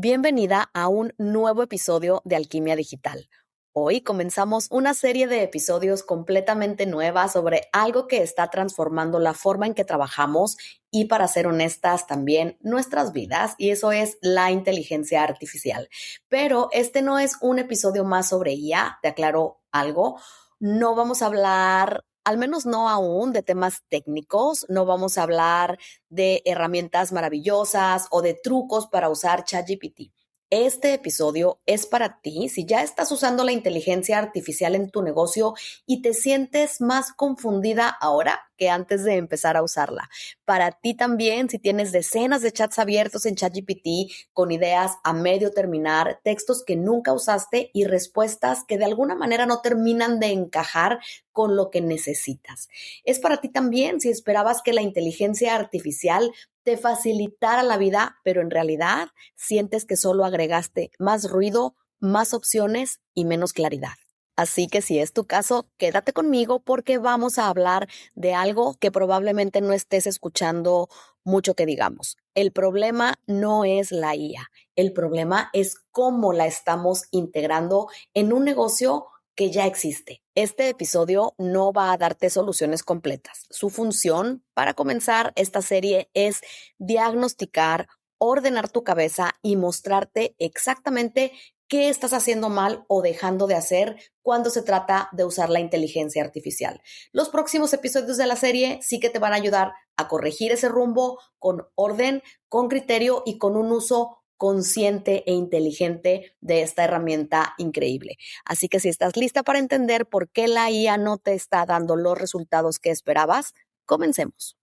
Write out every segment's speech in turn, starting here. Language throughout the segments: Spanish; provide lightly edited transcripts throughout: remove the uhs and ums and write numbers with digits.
Bienvenida a un nuevo episodio de Alquimia Digital. Hoy comenzamos una serie de episodios completamente nuevas sobre algo que está transformando la forma en que trabajamos y, para ser honestas, también nuestras vidas, y eso es la inteligencia artificial. Pero este no es un episodio más sobre IA, te aclaro algo. No vamos a hablar, al menos no aún, de temas técnicos, no vamos a hablar de herramientas maravillosas o de trucos para usar ChatGPT. Este episodio es para ti si ya estás usando la inteligencia artificial en tu negocio y te sientes más confundida ahora que antes de empezar a usarla. Para ti también si tienes decenas de chats abiertos en ChatGPT con ideas a medio terminar, textos que nunca usaste y respuestas que de alguna manera no terminan de encajar con lo que necesitas. Es para ti también si esperabas que la inteligencia artificial te facilitara la vida, pero en realidad sientes que solo agregaste más ruido, más opciones y menos claridad. Así que si es tu caso, quédate conmigo porque vamos a hablar de algo que probablemente no estés escuchando mucho que digamos. El problema no es la IA, el problema es cómo la estamos integrando en un negocio que ya existe. Este episodio no va a darte soluciones completas. Su función para comenzar esta serie es diagnosticar, ordenar tu cabeza y mostrarte exactamente qué estás haciendo mal o dejando de hacer cuando se trata de usar la inteligencia artificial. Los próximos episodios de la serie sí que te van a ayudar a corregir ese rumbo con orden, con criterio y con un uso consciente e inteligente de esta herramienta increíble. Así que si estás lista para entender por qué la IA no te está dando los resultados que esperabas, comencemos.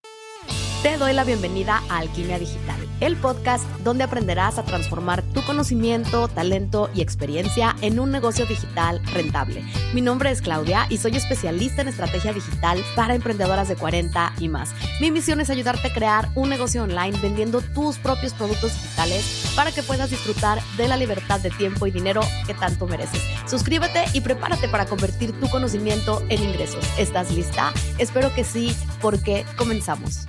Te doy la bienvenida a Alquimia Digital, el podcast donde aprenderás a transformar tu conocimiento, talento y experiencia en un negocio digital rentable. Mi nombre es Claudia y soy especialista en estrategia digital para emprendedoras de 40 y más. Mi misión es ayudarte a crear un negocio online vendiendo tus propios productos digitales para que puedas disfrutar de la libertad de tiempo y dinero que tanto mereces. Suscríbete y prepárate para convertir tu conocimiento en ingresos. ¿Estás lista? Espero que sí, porque comenzamos.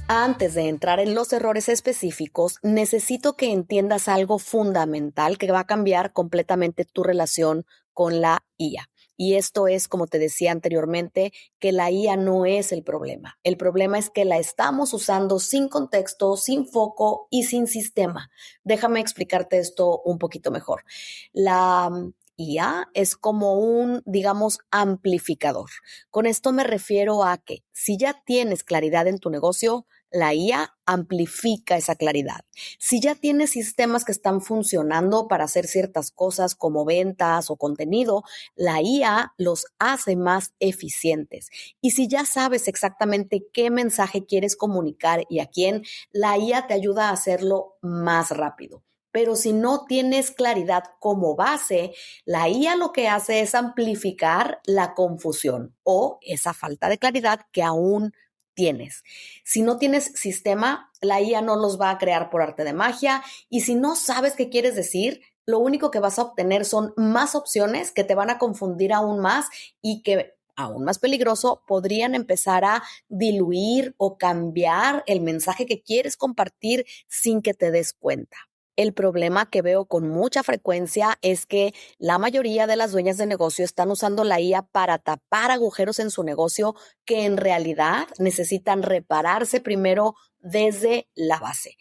Antes de entrar en los errores específicos, necesito que entiendas algo fundamental que va a cambiar completamente tu relación con la IA. Y esto es, como te decía anteriormente, que la IA no es el problema. El problema es que la estamos usando sin contexto, sin foco y sin sistema. Déjame explicarte esto un poquito mejor. La IA es como un, digamos, amplificador. Con esto me refiero a que si ya tienes claridad en tu negocio, la IA amplifica esa claridad. Si ya tienes sistemas que están funcionando para hacer ciertas cosas como ventas o contenido, la IA los hace más eficientes. Y si ya sabes exactamente qué mensaje quieres comunicar y a quién, la IA te ayuda a hacerlo más rápido. Pero si no tienes claridad como base, la IA lo que hace es amplificar la confusión o esa falta de claridad que aún tienes. Si no tienes sistema, la IA no los va a crear por arte de magia, y si no sabes qué quieres decir, lo único que vas a obtener son más opciones que te van a confundir aún más y que, aún más peligroso, podrían empezar a diluir o cambiar el mensaje que quieres compartir sin que te des cuenta. El problema que veo con mucha frecuencia es que la mayoría de las dueñas de negocio están usando la IA para tapar agujeros en su negocio que en realidad necesitan repararse primero desde la base.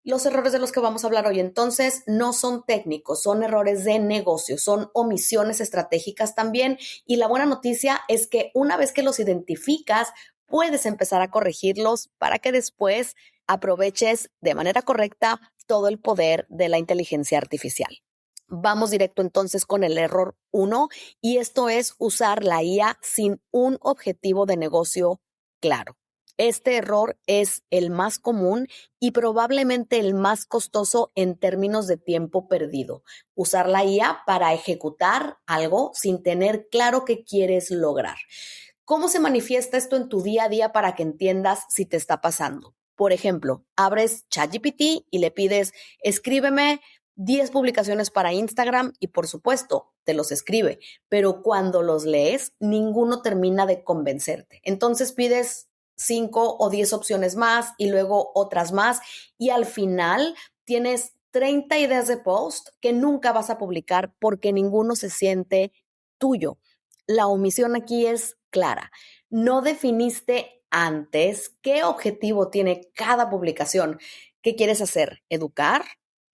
Los errores de los que vamos a hablar hoy entonces no son técnicos, son errores de negocio, son omisiones estratégicas también, y la buena noticia es que una vez que los identificas, puedes empezar a corregirlos para que después aproveches de manera correcta todo el poder de la inteligencia artificial. Vamos directo entonces con el error 1, y esto es usar la IA sin un objetivo de negocio claro. Este error es el más común y probablemente el más costoso en términos de tiempo perdido. Usar la IA para ejecutar algo sin tener claro qué quieres lograr. ¿Cómo se manifiesta esto en tu día a día para que entiendas si te está pasando? Por ejemplo, abres ChatGPT y le pides, escríbeme 10 publicaciones para Instagram, y por supuesto te los escribe, pero cuando los lees, ninguno termina de convencerte. Entonces pides 5 o 10 opciones más y luego otras más, y al final tienes 30 ideas de post que nunca vas a publicar porque ninguno se siente tuyo. La omisión aquí es clara. No definiste antes qué objetivo tiene cada publicación. ¿Qué quieres hacer? ¿Educar?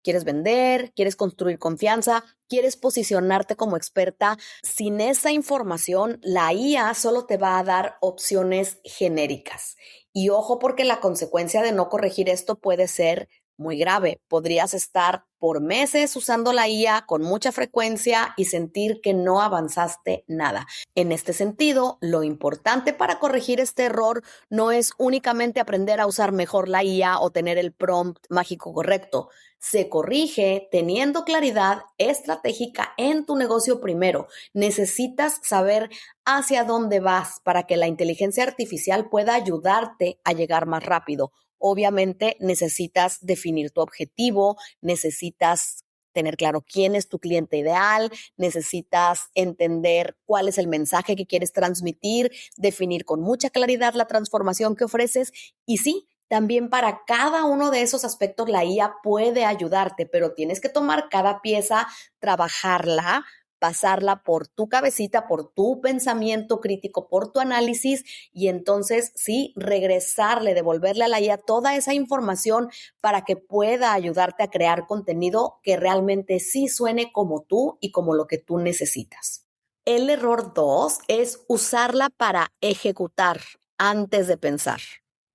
¿Quieres vender? ¿Quieres construir confianza? ¿Quieres posicionarte como experta? Sin esa información, la IA solo te va a dar opciones genéricas. Y ojo, porque la consecuencia de no corregir esto puede ser muy grave. Podrías estar por meses usando la IA con mucha frecuencia y sentir que no avanzaste nada. En este sentido, lo importante para corregir este error no es únicamente aprender a usar mejor la IA o tener el prompt mágico correcto. Se corrige teniendo claridad estratégica en tu negocio primero. Necesitas saber hacia dónde vas para que la inteligencia artificial pueda ayudarte a llegar más rápido. Obviamente necesitas definir tu objetivo, necesitas tener claro quién es tu cliente ideal, necesitas entender cuál es el mensaje que quieres transmitir, definir con mucha claridad la transformación que ofreces y sí, también para cada uno de esos aspectos la IA puede ayudarte, pero tienes que tomar cada pieza, trabajarla, pasarla por tu cabecita, por tu pensamiento crítico, por tu análisis y entonces sí, regresarle, devolverle a la IA toda esa información para que pueda ayudarte a crear contenido que realmente sí suene como tú y como lo que tú necesitas. El error 2 es usarla para ejecutar antes de pensar.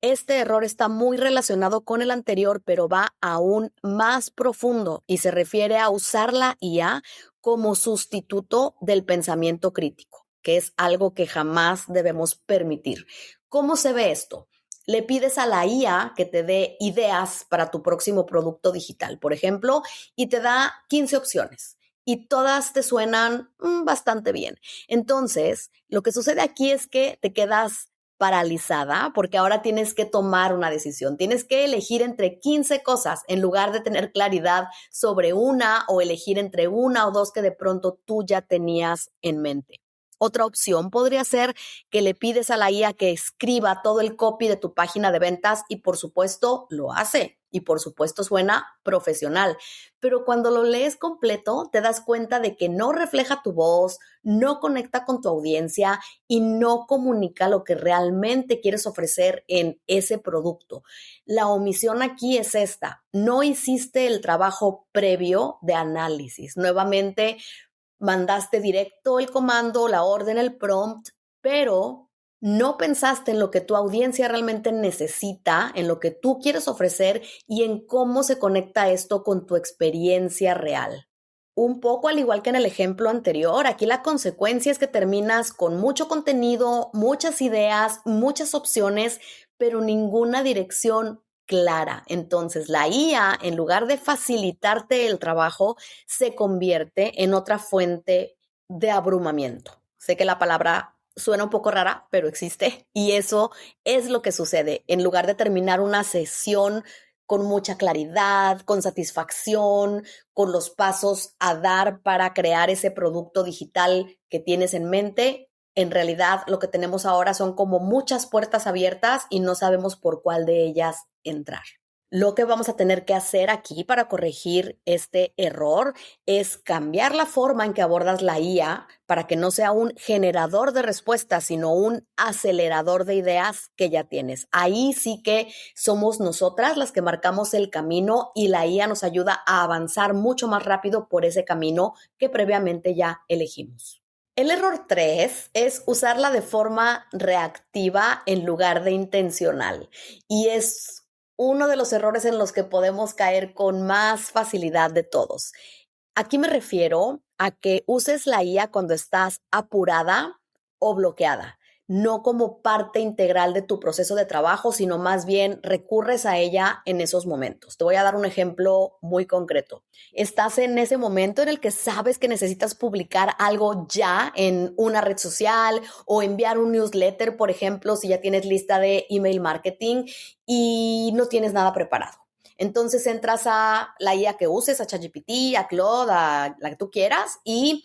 Este error está muy relacionado con el anterior, pero va aún más profundo y se refiere a usar la IA como sustituto del pensamiento crítico, que es algo que jamás debemos permitir. ¿Cómo se ve esto? Le pides a la IA que te dé ideas para tu próximo producto digital, por ejemplo, y te da 15 opciones y todas te suenan bastante bien. Entonces, lo que sucede aquí es que te quedas paralizada porque ahora tienes que tomar una decisión. Tienes que elegir entre 15 cosas en lugar de tener claridad sobre una o elegir entre una o dos que de pronto tú ya tenías en mente. Otra opción podría ser que le pides a la IA que escriba todo el copy de tu página de ventas y por supuesto lo hace y por supuesto suena profesional. Pero cuando lo lees completo te das cuenta de que no refleja tu voz, no conecta con tu audiencia y no comunica lo que realmente quieres ofrecer en ese producto. La omisión aquí es esta, no hiciste el trabajo previo de análisis. Nuevamente, mandaste directo el comando, la orden, el prompt, pero no pensaste en lo que tu audiencia realmente necesita, en lo que tú quieres ofrecer y en cómo se conecta esto con tu experiencia real. Un poco al igual que en el ejemplo anterior, aquí la consecuencia es que terminas con mucho contenido, muchas ideas, muchas opciones, pero ninguna dirección clara. Entonces, la IA, en lugar de facilitarte el trabajo, se convierte en otra fuente de abrumamiento. Sé que la palabra suena un poco rara, pero existe y eso es lo que sucede. En lugar de terminar una sesión con mucha claridad, con satisfacción, con los pasos a dar para crear ese producto digital que tienes en mente, en realidad lo que tenemos ahora son como muchas puertas abiertas y no sabemos por cuál de ellas entrar. Lo que vamos a tener que hacer aquí para corregir este error es cambiar la forma en que abordas la IA para que no sea un generador de respuestas, sino un acelerador de ideas que ya tienes. Ahí sí que somos nosotras las que marcamos el camino y la IA nos ayuda a avanzar mucho más rápido por ese camino que previamente ya elegimos. El error 3 es usarla de forma reactiva en lugar de intencional y es uno de los errores en los que podemos caer con más facilidad de todos. Aquí me refiero a que uses la IA cuando estás apurada o bloqueada, no como parte integral de tu proceso de trabajo, sino más bien recurres a ella en esos momentos. Te voy a dar un ejemplo muy concreto. Estás en ese momento en el que sabes que necesitas publicar algo ya en una red social o enviar un newsletter, por ejemplo, si ya tienes lista de email marketing y no tienes nada preparado. Entonces entras a la IA que uses, a ChatGPT, a Claude, a la que tú quieras y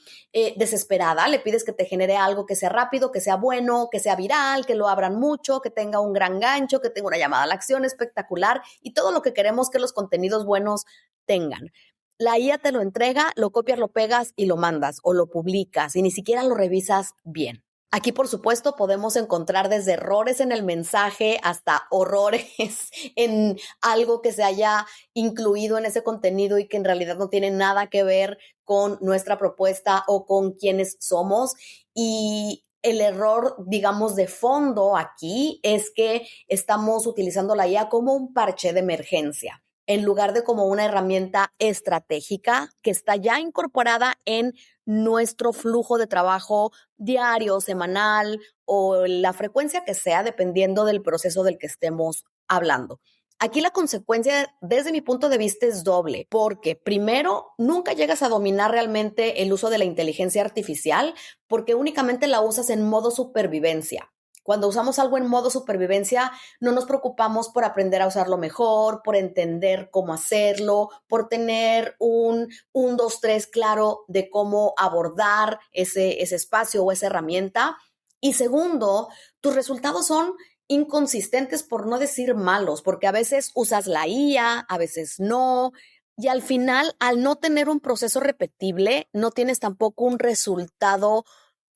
desesperada le pides que te genere algo que sea rápido, que sea bueno, que sea viral, que lo abran mucho, que tenga un gran gancho, que tenga una llamada a la acción espectacular y todo lo que queremos que los contenidos buenos tengan. La IA te lo entrega, lo copias, lo pegas y lo mandas o lo publicas y ni siquiera lo revisas bien. Aquí, por supuesto, podemos encontrar desde errores en el mensaje hasta horrores en algo que se haya incluido en ese contenido y que en realidad no tiene nada que ver con nuestra propuesta o con quiénes somos. Y el error, digamos, de fondo aquí es que estamos utilizando la IA como un parche de emergencia en lugar de como una herramienta estratégica que está ya incorporada en nuestro flujo de trabajo diario, semanal o la frecuencia que sea, dependiendo del proceso del que estemos hablando. Aquí la consecuencia, desde mi punto de vista, es doble, porque primero, nunca llegas a dominar realmente el uso de la inteligencia artificial porque únicamente la usas en modo supervivencia. Cuando usamos algo en modo supervivencia, no nos preocupamos por aprender a usarlo mejor, por entender cómo hacerlo, por tener un 2, 3 claro de cómo abordar ese espacio o esa herramienta. Y segundo, tus resultados son inconsistentes, por no decir malos, porque a veces usas la IA, a veces no, y al final, al no tener un proceso repetible, no tienes tampoco un resultado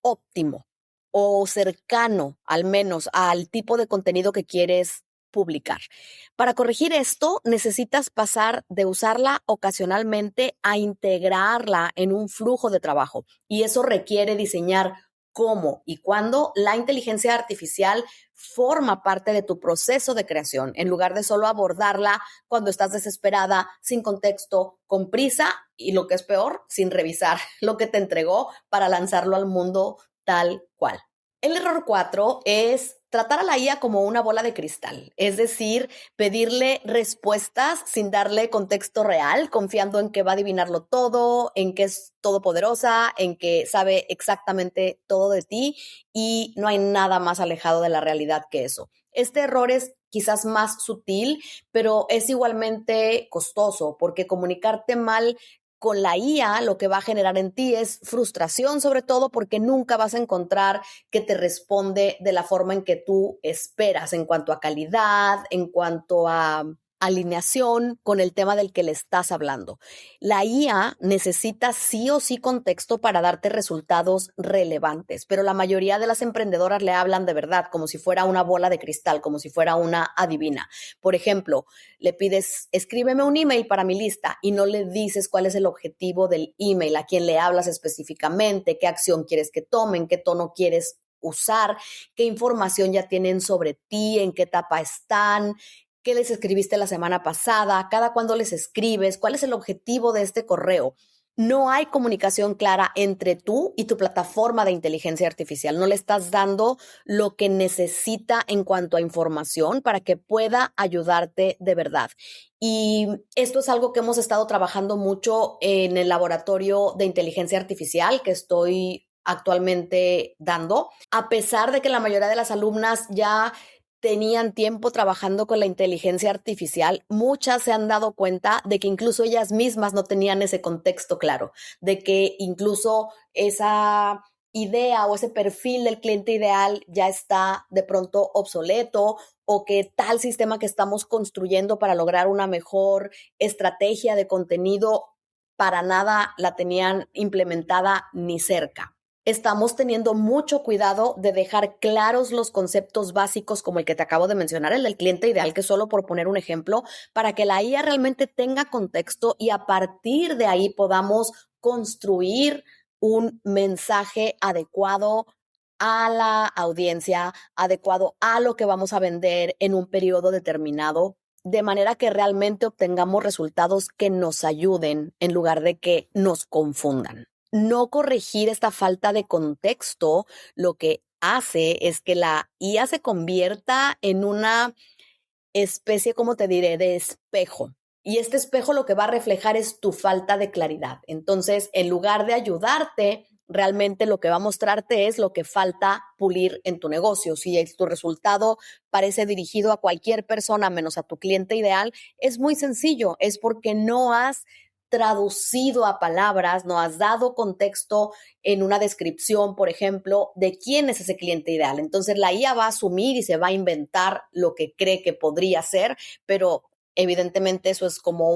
óptimo o cercano, al menos, al tipo de contenido que quieres publicar. Para corregir esto, necesitas pasar de usarla ocasionalmente a integrarla en un flujo de trabajo. Y eso requiere diseñar cómo y cuándo la inteligencia artificial forma parte de tu proceso de creación, en lugar de solo abordarla cuando estás desesperada, sin contexto, con prisa y lo que es peor, sin revisar lo que te entregó para lanzarlo al mundo tal cual. El error 4 es tratar a la IA como una bola de cristal, es decir, pedirle respuestas sin darle contexto real, confiando en que va a adivinarlo todo, en que es todopoderosa, en que sabe exactamente todo de ti y no hay nada más alejado de la realidad que eso. Este error es quizás más sutil, pero es igualmente costoso porque comunicarte mal con la IA lo que va a generar en ti es frustración, sobre todo porque nunca vas a encontrar que te responde de la forma en que tú esperas, en cuanto a calidad, en cuanto a alineación con el tema del que le estás hablando. La IA necesita sí o sí contexto para darte resultados relevantes, pero la mayoría de las emprendedoras le hablan de verdad, como si fuera una bola de cristal, como si fuera una adivina. Por ejemplo, le pides, escríbeme un email para mi lista y no le dices cuál es el objetivo del email, a quién le hablas específicamente, qué acción quieres que tomen, qué tono quieres usar, qué información ya tienen sobre ti, en qué etapa están, qué les escribiste la semana pasada, cada cuándo les escribes, cuál es el objetivo de este correo. No hay comunicación clara entre tú y tu plataforma de inteligencia artificial. No le estás dando lo que necesita en cuanto a información para que pueda ayudarte de verdad. Y esto es algo que hemos estado trabajando mucho en el laboratorio de inteligencia artificial que estoy actualmente dando, a pesar de que la mayoría de las alumnas ya tenían tiempo trabajando con la inteligencia artificial, muchas se han dado cuenta de que incluso ellas mismas no tenían ese contexto claro, de que incluso esa idea o ese perfil del cliente ideal ya está de pronto obsoleto o que tal sistema que estamos construyendo para lograr una mejor estrategia de contenido para nada la tenían implementada ni cerca. Estamos teniendo mucho cuidado de dejar claros los conceptos básicos como el que te acabo de mencionar, el del cliente ideal, que solo por poner un ejemplo, para que la IA realmente tenga contexto y a partir de ahí podamos construir un mensaje adecuado a la audiencia, adecuado a lo que vamos a vender en un periodo determinado, de manera que realmente obtengamos resultados que nos ayuden en lugar de que nos confundan. No corregir esta falta de contexto lo que hace es que la IA se convierta en una especie, como te diré, de espejo. Y este espejo lo que va a reflejar es tu falta de claridad. Entonces, en lugar de ayudarte, realmente lo que va a mostrarte es lo que falta pulir en tu negocio. Si tu resultado parece dirigido a cualquier persona menos a tu cliente ideal, es muy sencillo. Es porque no has traducido a palabras, no has dado contexto en una descripción, por ejemplo, de quién es ese cliente ideal. Entonces la IA va a asumir y se va a inventar lo que cree que podría ser, pero evidentemente eso es como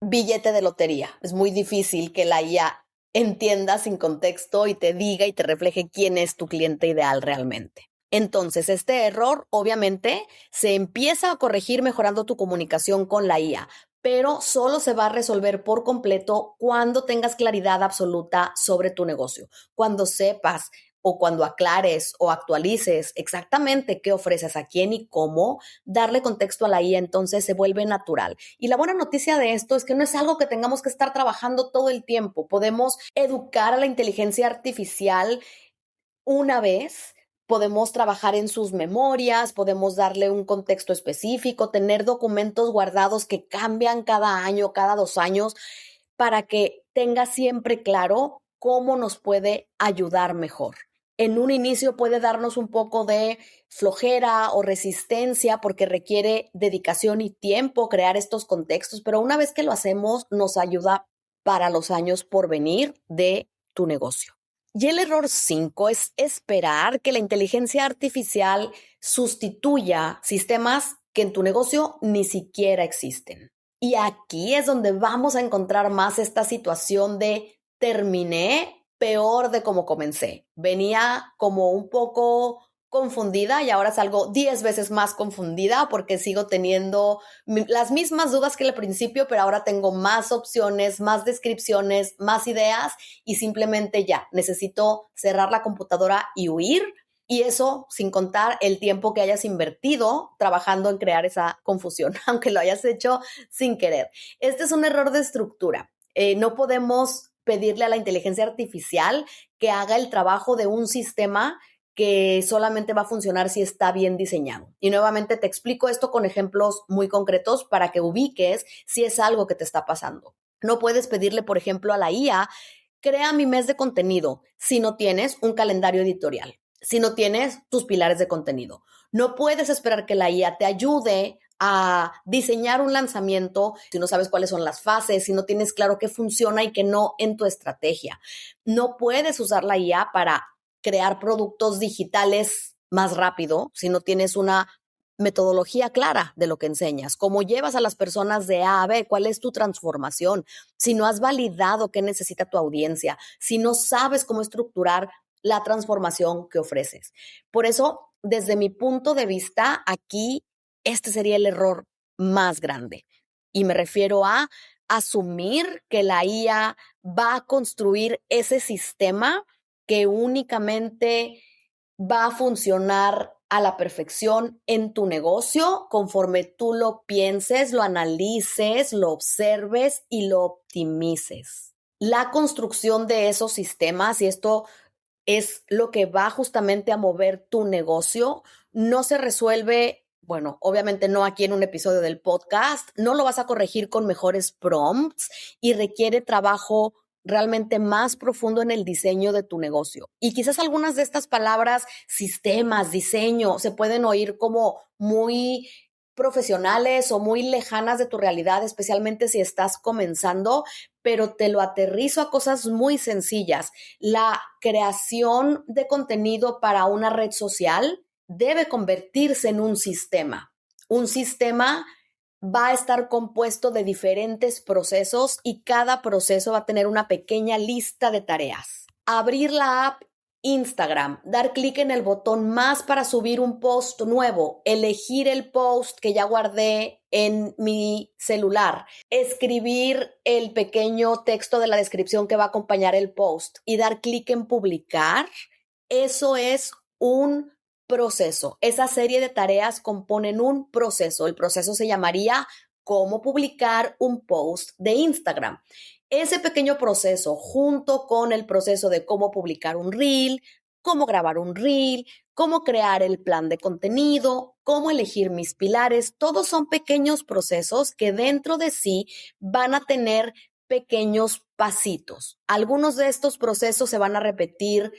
billete de lotería. Es muy difícil que la IA entienda sin contexto y te diga y te refleje quién es tu cliente ideal realmente. Entonces, este error obviamente se empieza a corregir mejorando tu comunicación con la IA, pero solo se va a resolver por completo cuando tengas claridad absoluta sobre tu negocio, cuando sepas o cuando aclares o actualices exactamente qué ofreces a quién y cómo, darle contexto a la IA, entonces se vuelve natural. Y la buena noticia de esto es que no es algo que tengamos que estar trabajando todo el tiempo. Podemos educar a la inteligencia artificial una vez, podemos trabajar en sus memorias, podemos darle un contexto específico, tener documentos guardados que cambian cada año, cada 2 años, para que tenga siempre claro cómo nos puede ayudar mejor. En un inicio puede darnos un poco de flojera o resistencia porque requiere dedicación y tiempo crear estos contextos, pero una vez que lo hacemos nos ayuda para los años por venir de tu negocio. Y el error 5 es esperar que la inteligencia artificial sustituya sistemas que en tu negocio ni siquiera existen. Y aquí es donde vamos a encontrar más esta situación de terminé peor de como comencé. Venía como un poco confundida y ahora salgo 10 veces más confundida porque sigo teniendo las mismas dudas que al principio, pero ahora tengo más opciones, más descripciones, más ideas y simplemente ya necesito cerrar la computadora y huir. Y eso sin contar el tiempo que hayas invertido trabajando en crear esa confusión, aunque lo hayas hecho sin querer. Este es un error de estructura. No podemos pedirle a la inteligencia artificial que haga el trabajo de un sistema que solamente va a funcionar si está bien diseñado. Y nuevamente te explico esto con ejemplos muy concretos para que ubiques si es algo que te está pasando. No puedes pedirle, por ejemplo, a la IA, crea mi mes de contenido si no tienes un calendario editorial, si no tienes tus pilares de contenido. No puedes esperar que la IA te ayude a diseñar un lanzamiento si no sabes cuáles son las fases, si no tienes claro qué funciona y qué no en tu estrategia. No puedes usar la IA para crear productos digitales más rápido si no tienes una metodología clara de lo que enseñas, cómo llevas a las personas de A a B, cuál es tu transformación, si no has validado qué necesita tu audiencia, si no sabes cómo estructurar la transformación que ofreces. Por eso, desde mi punto de vista, aquí este sería el error más grande. Y me refiero a asumir que la IA va a construir ese sistema que únicamente va a funcionar a la perfección en tu negocio conforme tú lo pienses, lo analices, lo observes y lo optimices. La construcción de esos sistemas, y esto es lo que va justamente a mover tu negocio, no se resuelve, bueno, obviamente no aquí en un episodio del podcast, no lo vas a corregir con mejores prompts y requiere trabajo realmente más profundo en el diseño de tu negocio. Y quizás algunas de estas palabras, sistemas, diseño, se pueden oír como muy profesionales o muy lejanas de tu realidad, especialmente si estás comenzando, pero te lo aterrizo a cosas muy sencillas. La creación de contenido para una red social debe convertirse en un sistema. Un sistema va a estar compuesto de diferentes procesos y cada proceso va a tener una pequeña lista de tareas. Abrir la app Instagram, dar clic en el botón más para subir un post nuevo, elegir el post que ya guardé en mi celular, escribir el pequeño texto de la descripción que va a acompañar el post y dar clic en publicar. Eso es un proceso. Esa serie de tareas componen un proceso. El proceso se llamaría cómo publicar un post de Instagram. Ese pequeño proceso, junto con el proceso de cómo publicar un reel, cómo grabar un reel, cómo crear el plan de contenido, cómo elegir mis pilares, todos son pequeños procesos que dentro de sí van a tener pequeños pasitos. Algunos de estos procesos se van a repetir,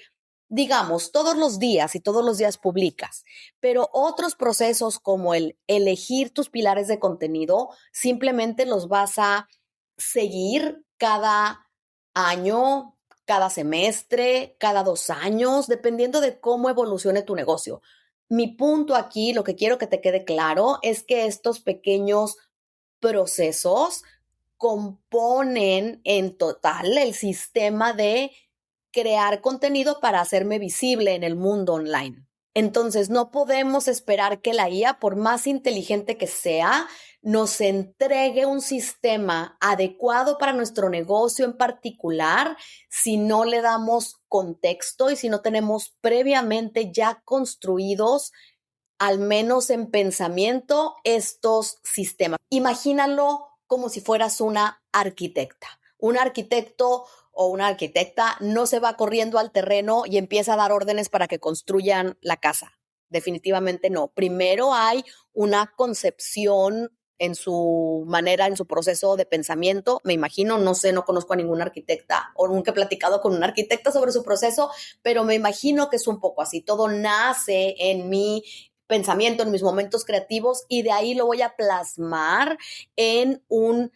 digamos, todos los días y todos los días publicas, pero otros procesos como el elegir tus pilares de contenido, simplemente los vas a seguir cada año, cada semestre, cada 2 años, dependiendo de cómo evolucione tu negocio. Mi punto aquí, lo que quiero que te quede claro, es que estos pequeños procesos componen en total el sistema de crear contenido para hacerme visible en el mundo online. Entonces, no podemos esperar que la IA, por más inteligente que sea, nos entregue un sistema adecuado para nuestro negocio en particular si no le damos contexto y si no tenemos previamente ya construidos, al menos en pensamiento, estos sistemas. Imagínalo como si fueras una arquitecta. Un arquitecto o una arquitecta no se va corriendo al terreno y empieza a dar órdenes para que construyan la casa. Definitivamente no. Primero hay una concepción en su manera, en su proceso de pensamiento. Me imagino, no sé, no conozco a ninguna arquitecta o nunca he platicado con una arquitecta sobre su proceso, pero me imagino que es un poco así. Todo nace en mi pensamiento, en mis momentos creativos, y de ahí lo voy a plasmar en un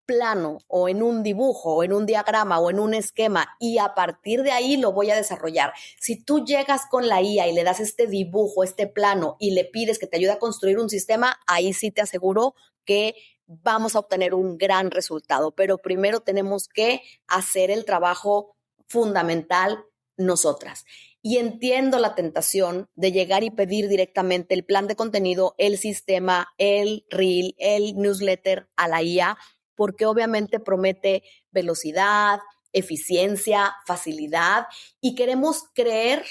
plano o en un dibujo o en un diagrama o en un esquema, y a partir de ahí lo voy a desarrollar. Si tú llegas con la IA y le das este dibujo, este plano, y le pides que te ayude a construir un sistema, ahí sí te aseguro que vamos a obtener un gran resultado. Pero primero tenemos que hacer el trabajo fundamental nosotras. Y entiendo la tentación de llegar y pedir directamente el plan de contenido, el sistema, el reel, el newsletter a la IA, porque obviamente promete velocidad, eficiencia, facilidad, y queremos creer,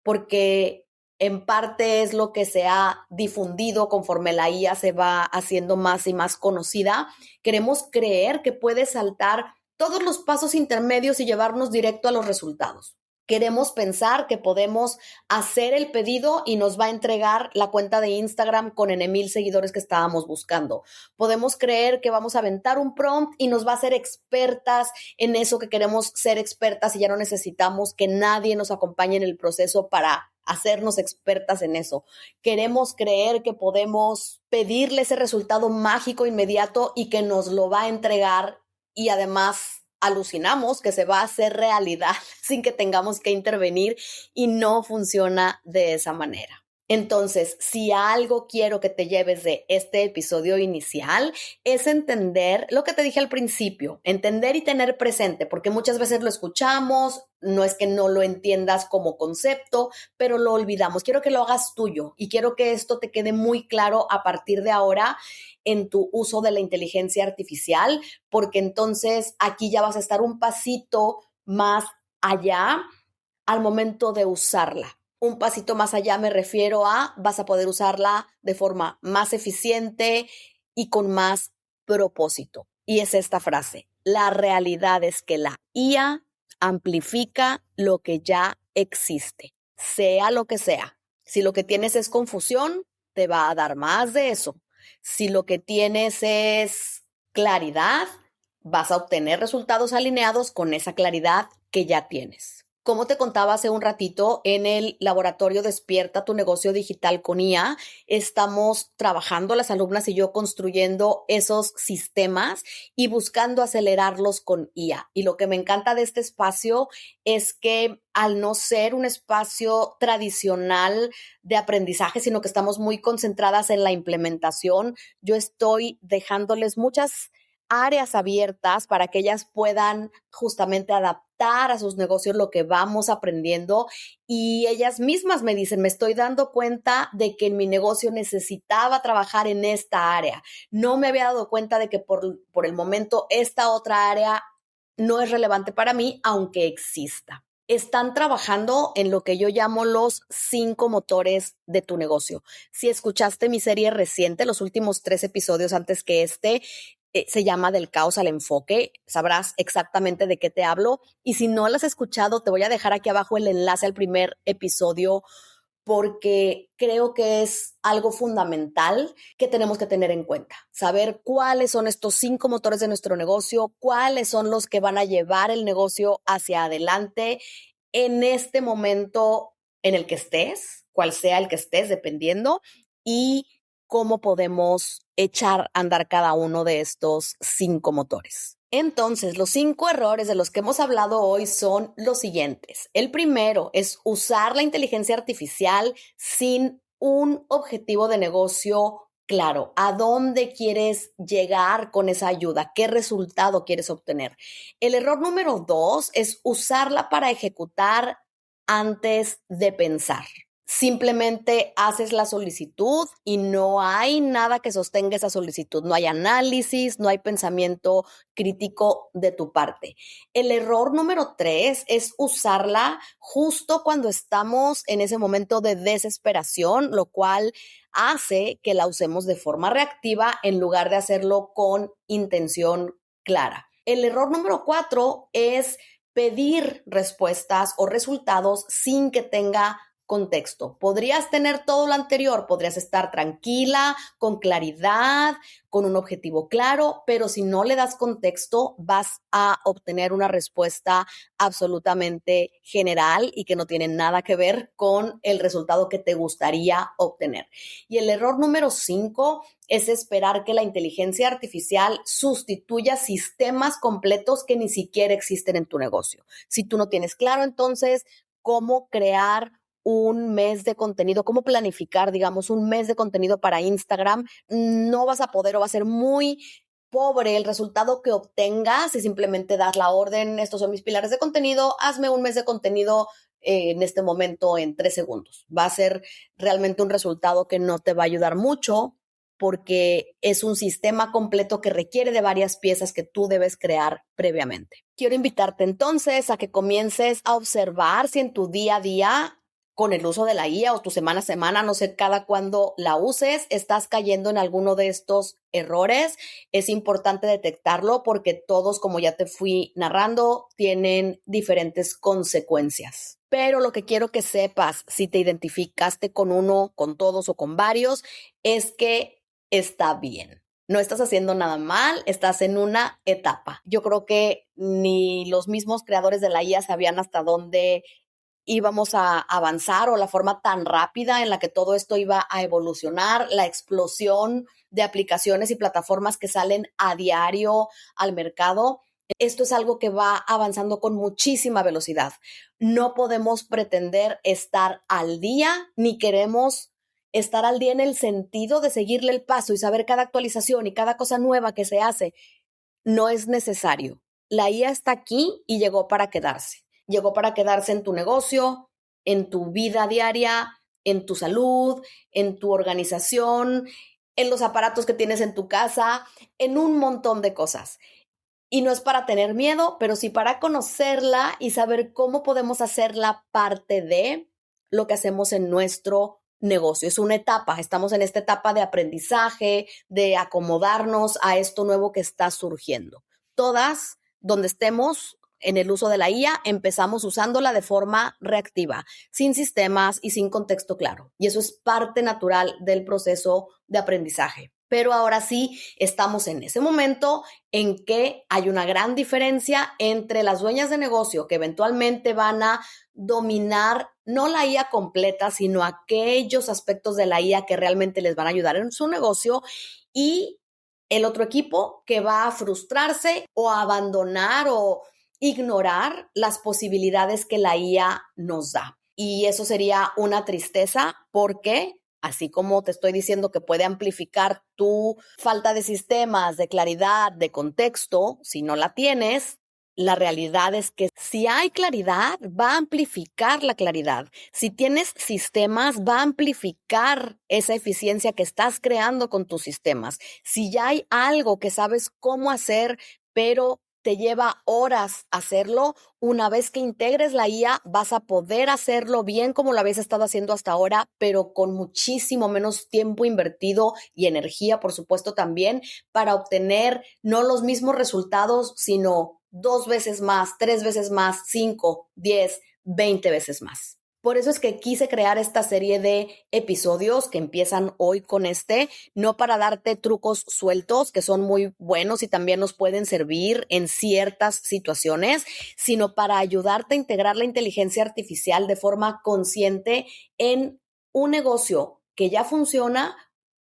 porque en parte es lo que se ha difundido conforme la IA se va haciendo más y más conocida, queremos creer que puede saltar todos los pasos intermedios y llevarnos directo a los resultados. Queremos pensar que podemos hacer el pedido y nos va a entregar la cuenta de Instagram con N,000 seguidores que estábamos buscando. Podemos creer que vamos a aventar un prompt y nos va a hacer expertas en eso que queremos ser expertas, y ya no necesitamos que nadie nos acompañe en el proceso para hacernos expertas en eso. Queremos creer que podemos pedirle ese resultado mágico inmediato y que nos lo va a entregar, y además alucinamos que se va a hacer realidad sin que tengamos que intervenir, y no funciona de esa manera. Entonces, si algo quiero que te lleves de este episodio inicial, es entender lo que te dije al principio, entender y tener presente, porque muchas veces lo escuchamos, no es que no lo entiendas como concepto, pero lo olvidamos. Quiero que lo hagas tuyo y quiero que esto te quede muy claro a partir de ahora en tu uso de la inteligencia artificial, porque entonces aquí ya vas a estar un pasito más allá al momento de usarla. Un pasito más allá me refiero a vas a poder usarla de forma más eficiente y con más propósito. Y es esta frase: la realidad es que la IA amplifica lo que ya existe, sea lo que sea. Si lo que tienes es confusión, te va a dar más de eso. Si lo que tienes es claridad, vas a obtener resultados alineados con esa claridad que ya tienes. Como te contaba hace un ratito, en el laboratorio Despierta tu negocio digital con IA, estamos trabajando las alumnas y yo construyendo esos sistemas y buscando acelerarlos con IA. Y lo que me encanta de este espacio es que, al no ser un espacio tradicional de aprendizaje, sino que estamos muy concentradas en la implementación, yo estoy dejándoles muchas áreas abiertas para que ellas puedan justamente adaptar a sus negocios lo que vamos aprendiendo, y ellas mismas me dicen: me estoy dando cuenta de que en mi negocio necesitaba trabajar en esta área. No me había dado cuenta de que por el momento esta otra área no es relevante para mí, aunque exista. Están trabajando en lo que yo llamo los 5 motores de tu negocio. Si escuchaste mi serie reciente, los últimos 3 episodios antes que se llama Del caos al enfoque, sabrás exactamente de qué te hablo. Y si no lo has escuchado, te voy a dejar aquí abajo el enlace al primer episodio, porque creo que es algo fundamental que tenemos que tener en cuenta. Saber cuáles son estos 5 motores de nuestro negocio, cuáles son los que van a llevar el negocio hacia adelante en este momento en el que estés, cual sea el que estés, dependiendo, y cómo podemos echar a andar cada uno de estos 5 motores. Entonces, los 5 errores de los que hemos hablado hoy son los siguientes. El primero es usar la inteligencia artificial sin un objetivo de negocio claro a dónde quieres llegar con esa ayuda, qué resultado quieres obtener. El error número 2 es usarla para ejecutar antes de pensar. Simplemente haces la solicitud y no hay nada que sostenga esa solicitud. No hay análisis, no hay pensamiento crítico de tu parte. El error número 3 es usarla justo cuando estamos en ese momento de desesperación, lo cual hace que la usemos de forma reactiva en lugar de hacerlo con intención clara. El error número 4 es pedir respuestas o resultados sin que tenga contexto. Podrías tener todo lo anterior, podrías estar tranquila, con claridad, con un objetivo claro, pero si no le das contexto, vas a obtener una respuesta absolutamente general y que no tiene nada que ver con el resultado que te gustaría obtener. Y el error número 5 es esperar que la inteligencia artificial sustituya sistemas completos que ni siquiera existen en tu negocio. Si tú no tienes claro, entonces, cómo crear un mes de contenido, cómo planificar, digamos, un mes de contenido para Instagram, no vas a poder o va a ser muy pobre el resultado que obtengas si simplemente das la orden, estos son mis pilares de contenido, hazme un mes de contenido en este momento en 3 segundos. Va a ser realmente un resultado que no te va a ayudar mucho porque es un sistema completo que requiere de varias piezas que tú debes crear previamente. Quiero invitarte entonces a que comiences a observar si en tu día a día con el uso de la IA o tu semana a semana, no sé cada cuándo la uses, estás cayendo en alguno de estos errores. Es importante detectarlo porque todos, como ya te fui narrando, tienen diferentes consecuencias. Pero lo que quiero que sepas, si te identificaste con uno, con todos o con varios, es que está bien. No estás haciendo nada mal, estás en una etapa. Yo creo que ni los mismos creadores de la IA sabían hasta dónde íbamos a avanzar o la forma tan rápida en la que todo esto iba a evolucionar, la explosión de aplicaciones y plataformas que salen a diario al mercado. Esto es algo que va avanzando con muchísima velocidad. No podemos pretender estar al día, ni queremos estar al día en el sentido de seguirle el paso y saber cada actualización y cada cosa nueva que se hace. No es necesario. La IA está aquí y llegó para quedarse. Llegó para quedarse en tu negocio, en tu vida diaria, en tu salud, en tu organización, en los aparatos que tienes en tu casa, en un montón de cosas. Y no es para tener miedo, pero sí para conocerla y saber cómo podemos hacerla parte de lo que hacemos en nuestro negocio. Es una etapa, estamos en esta etapa de aprendizaje, de acomodarnos a esto nuevo que está surgiendo. Todas, donde estemos en el uso de la IA, empezamos usándola de forma reactiva, sin sistemas y sin contexto claro. Y eso es parte natural del proceso de aprendizaje. Pero ahora sí, estamos en ese momento en que hay una gran diferencia entre las dueñas de negocio que eventualmente van a dominar no la IA completa, sino aquellos aspectos de la IA que realmente les van a ayudar en su negocio, y el otro equipo que va a frustrarse o a abandonar o ignorar las posibilidades que la IA nos da. Y eso sería una tristeza porque así como te estoy diciendo que puede amplificar tu falta de sistemas, de claridad, de contexto, si no la tienes, la realidad es que si hay claridad, va a amplificar la claridad. Si tienes sistemas, va a amplificar esa eficiencia que estás creando con tus sistemas. Si ya hay algo que sabes cómo hacer, pero te lleva horas hacerlo, una vez que integres la IA vas a poder hacerlo bien como lo habías estado haciendo hasta ahora, pero con muchísimo menos tiempo invertido y energía, por supuesto, también para obtener no los mismos resultados, sino 2 veces más, 3 veces más, 5, 10, 20 veces más. Por eso es que quise crear esta serie de episodios que empiezan hoy con no para darte trucos sueltos que son muy buenos y también nos pueden servir en ciertas situaciones, sino para ayudarte a integrar la inteligencia artificial de forma consciente en un negocio que ya funciona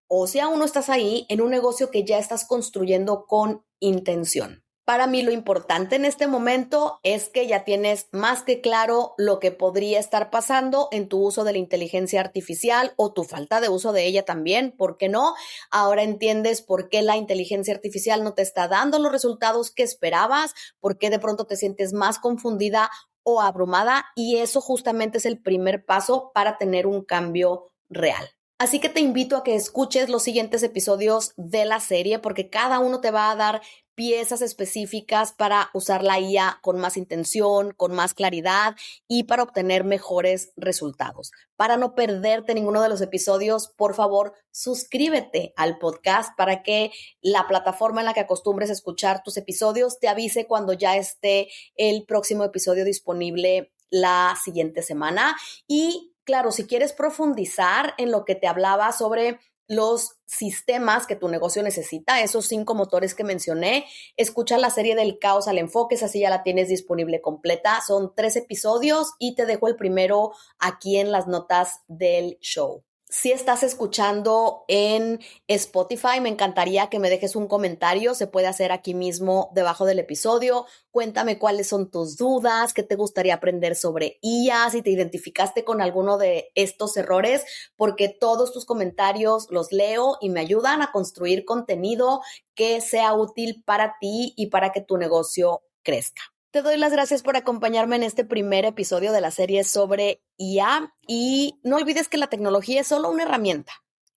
o si aún no estás ahí, en un negocio que ya estás construyendo con intención. Para mí lo importante en este momento es que ya tienes más que claro lo que podría estar pasando en tu uso de la inteligencia artificial o tu falta de uso de ella también, ¿por qué no? Ahora entiendes por qué la inteligencia artificial no te está dando los resultados que esperabas, por qué de pronto te sientes más confundida o abrumada, y eso justamente es el primer paso para tener un cambio real. Así que te invito a que escuches los siguientes episodios de la serie porque cada uno te va a dar piezas específicas para usar la IA con más intención, con más claridad y para obtener mejores resultados. Para no perderte ninguno de los episodios, por favor, suscríbete al podcast para que la plataforma en la que acostumbres a escuchar tus episodios te avise cuando ya esté el próximo episodio disponible la siguiente semana. Y claro, si quieres profundizar en lo que te hablaba sobre los sistemas que tu negocio necesita, esos 5 motores que mencioné, escucha la serie del caos al enfoque, esa sí ya la tienes disponible completa. Son 3 episodios y te dejo el primero aquí en las notas del show. Si estás escuchando en Spotify, me encantaría que me dejes un comentario. Se puede hacer aquí mismo debajo del episodio. Cuéntame cuáles son tus dudas, qué te gustaría aprender sobre IA, si te identificaste con alguno de estos errores, porque todos tus comentarios los leo y me ayudan a construir contenido que sea útil para ti y para que tu negocio crezca. Te doy las gracias por acompañarme en este primer episodio de la serie sobre IA y no olvides que la tecnología es solo una herramienta.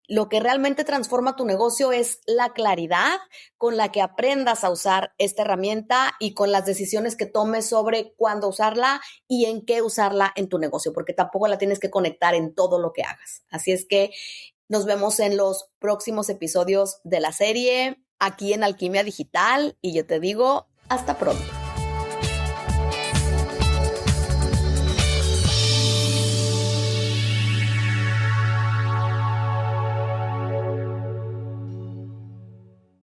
Lo que realmente transforma tu negocio es la claridad con la que aprendas a usar esta herramienta y con las decisiones que tomes sobre cuándo usarla y en qué usarla en tu negocio, porque tampoco la tienes que conectar en todo lo que hagas. Así es que nos vemos en los próximos episodios de la serie aquí en Alquimia Digital y yo te digo hasta pronto.